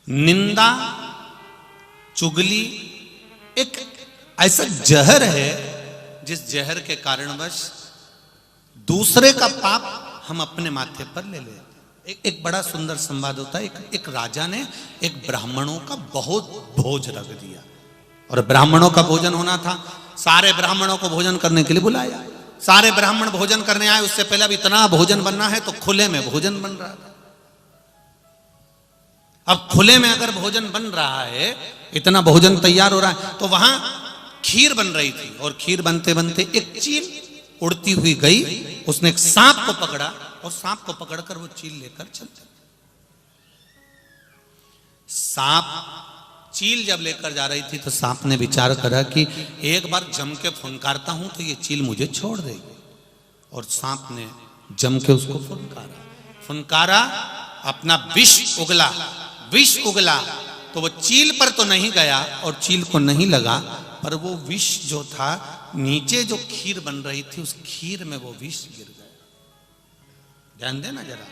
निंदा चुगली एक ऐसा जहर है जिस जहर के कारणवश दूसरे का पाप हम अपने माथे पर ले लेते। एक बड़ा सुंदर संवाद होता है। एक राजा ने एक ब्राह्मणों का बहुत भोज रख दिया और ब्राह्मणों का भोजन होना था। सारे ब्राह्मणों को भोजन करने के लिए बुलाया। सारे ब्राह्मण भोजन करने आए। उससे पहले अब इतना भोजन बनना है तो खुले में भोजन बन रहा था। अब खुले में अगर भोजन बन रहा है, इतना भोजन तैयार हो रहा है, तो वहां खीर बन रही थी और खीर बनते बनते एक चील उड़ती हुई गई। उसने एक सांप को पकड़ा और सांप को पकड़कर वो चील लेकर चल चल। सांप चील जब लेकर जा रही थी तो सांप ने विचार करा कि एक बार जम के फुनकारता हूं तो ये चील मुझे छोड़ देगी। और सांप ने जम के उसको फुनकारा, अपना विष उगला तो वो चील पर तो नहीं गया और चील को नहीं लगा, पर वो विष जो था नीचे जो खीर बन रही थी उस खीर में वो विष गिर गया। ध्यान देना जरा।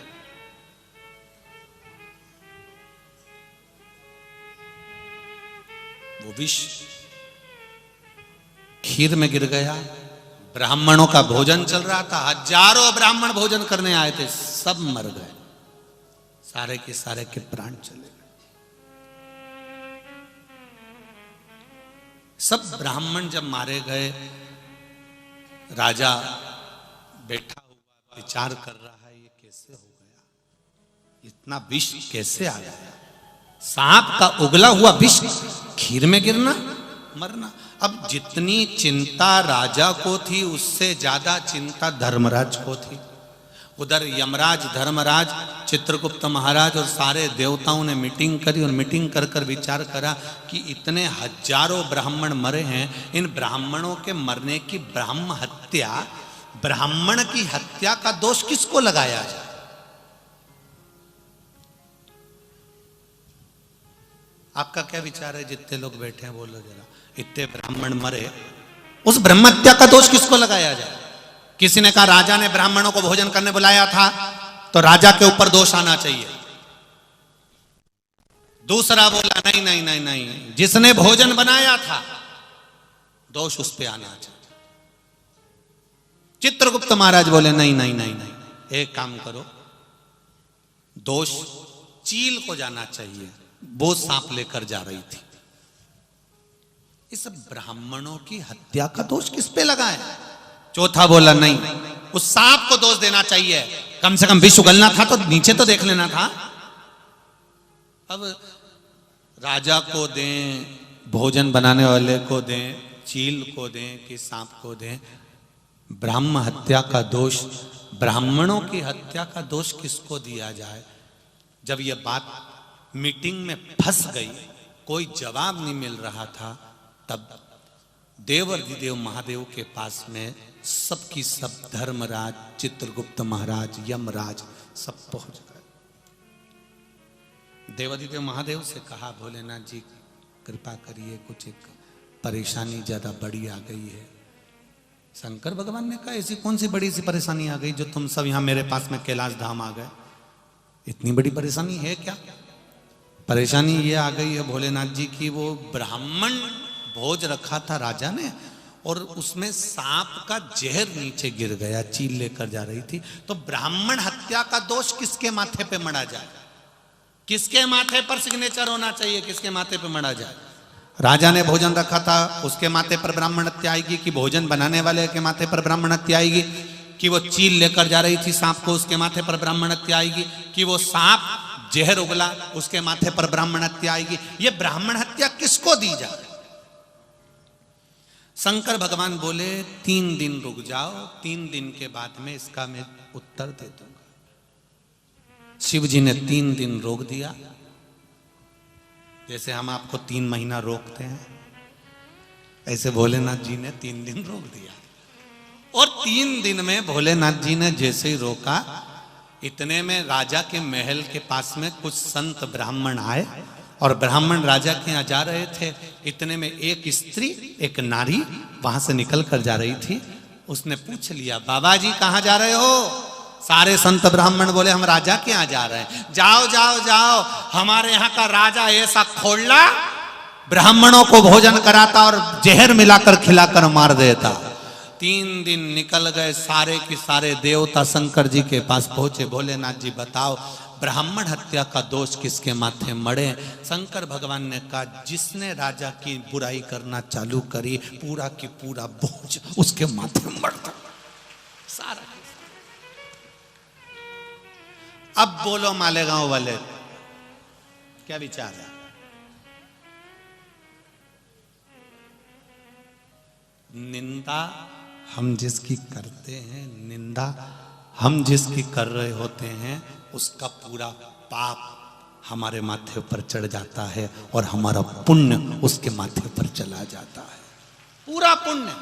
वो विष खीर में गिर गया। ब्राह्मणों का भोजन चल रहा था। हजारों ब्राह्मण भोजन करने आए थे, सब मर गए। सारे के प्राण चले गए। सब ब्राह्मण जब मारे गए, राजा बैठा हुआ विचार कर रहा है ये कैसे हो गया, इतना विष कैसे आ गया। सांप का उगला हुआ विष खीर में गिरना, मरना। अब जितनी चिंता राजा को थी उससे ज्यादा चिंता धर्मराज को थी। उधर यमराज, धर्मराज, चित्रगुप्त महाराज और सारे देवताओं ने मीटिंग करी और मीटिंग कर कर विचार करा कि इतने हजारों ब्राह्मण मरे हैं, इन ब्राह्मणों के मरने की ब्राह्मण की हत्या का दोष किसको लगाया जाए। आपका क्या विचार है? जितने लोग बैठे हैं बोलो जरा। इतने ब्राह्मण मरे, उस ब्रह्म हत्या का दोष किसको लगाया जाए? किसी ने कहा राजा ने ब्राह्मणों को भोजन करने बुलाया था तो राजा के ऊपर दोष आना चाहिए। दूसरा बोला नहीं नहीं नहीं नहीं, जिसने भोजन बनाया था दोष उस पे आना चाहिए। चित्रगुप्त महाराज बोले नहीं नहीं नहीं नहीं, एक काम करो, दोष चील को जाना चाहिए, वो सांप लेकर जा रही थी। इस ब्राह्मणों की हत्या का दोष किस पे लगाए? चौथा बोला नहीं, उस सांप को दोष देना चाहिए, कम से कम विष उगलना था तो नीचे तो देख लेना था। अब राजा को दें, भोजन बनाने वाले को दें, चील को दें कि सांप को दें, ब्राह्म हत्या का दोष, ब्राह्मणों की हत्या का दोष किसको दिया जाए? जब यह बात मीटिंग में फंस गई, कोई जवाब नहीं मिल रहा था, तब देवाधिदेव महादेव के पास में सबकी सब धर्मराज, चित्रगुप्त महाराज, यमराज सब पहुंच गए। देवाधिदेव महादेव से कहा भोलेनाथ जी कृपा करिए, कुछ एक परेशानी ज्यादा बड़ी आ गई है। शंकर भगवान ने कहा ऐसी कौन सी बड़ी सी परेशानी आ गई जो तुम सब यहां मेरे पास में कैलाश धाम आ गए? इतनी बड़ी परेशानी है क्या? परेशानी ये आ गई है भोलेनाथ जी की वो ब्राह्मण भोज रखा था राजा ने और उसमें सांप का जहर नीचे गिर गया, चील लेकर जा रही थी। तो ब्राह्मण हत्या का दोष किसके माथे पे मढ़ा जाए? किसके माथे पर सिग्नेचर होना चाहिए? किसके माथे पे मढ़ा जाए? राजा ने भोजन रखा था, उसके माथे पर ब्राह्मण हत्या आएगी कि भोजन बनाने वाले के माथे पर ब्राह्मण हत्या आएगी? कि वो चील लेकर जा रही थी सांप को, उसके माथे पर ब्राह्मण हत्या आएगी? कि वो सांप जहर उगला उसके माथे पर ब्राह्मण हत्या आएगी? ये ब्राह्मण हत्या किसको दी जाए? शंकर भगवान बोले 3 दिन रुक जाओ, 3 दिन के बाद में इसका मैं उत्तर दे दूंगा। शिव जी ने 3 दिन रोक दिया, जैसे हम आपको 3 महीना रोकते हैं, ऐसे भोलेनाथ जी ने 3 दिन रोक दिया। और 3 दिन में भोलेनाथ जी ने जैसे ही रोका, इतने में राजा के महल के पास में कुछ संत ब्राह्मण आए और ब्राह्मण राजा के यहाँ जा रहे थे। इतने में एक स्त्री, एक नारी वहां से निकल कर जा रही थी। उसने पूछ लिया बाबा जी कहाँ जा रहे हो? सारे संत ब्राह्मण बोले हम राजा के यहाँ जा रहे हैं। जाओ जाओ जाओ, हमारे यहाँ का राजा ऐसा खोलना, ब्राह्मणों को भोजन कराता और जहर मिलाकर खिलाकर मार देता। 3 दिन निकल गए, सारे के सारे देवता शंकर जी के पास पहुंचे। भोलेनाथ जी बताओ ब्राह्मण हत्या का दोष किसके माथे मड़े? शंकर भगवान ने कहा जिसने राजा की बुराई करना चालू करी, पूरा की पूरा बोझ उसके माथे मड़ता सारा। अब बोलो मालेगांव वाले, क्या विचार है? निंदा हम जिसकी करते हैं, निंदा हम जिसकी कर रहे होते हैं, उसका पूरा पाप हमारे माथे पर चढ़ जाता है और हमारा पुण्य उसके माथे पर चला जाता है। पूरा पुण्य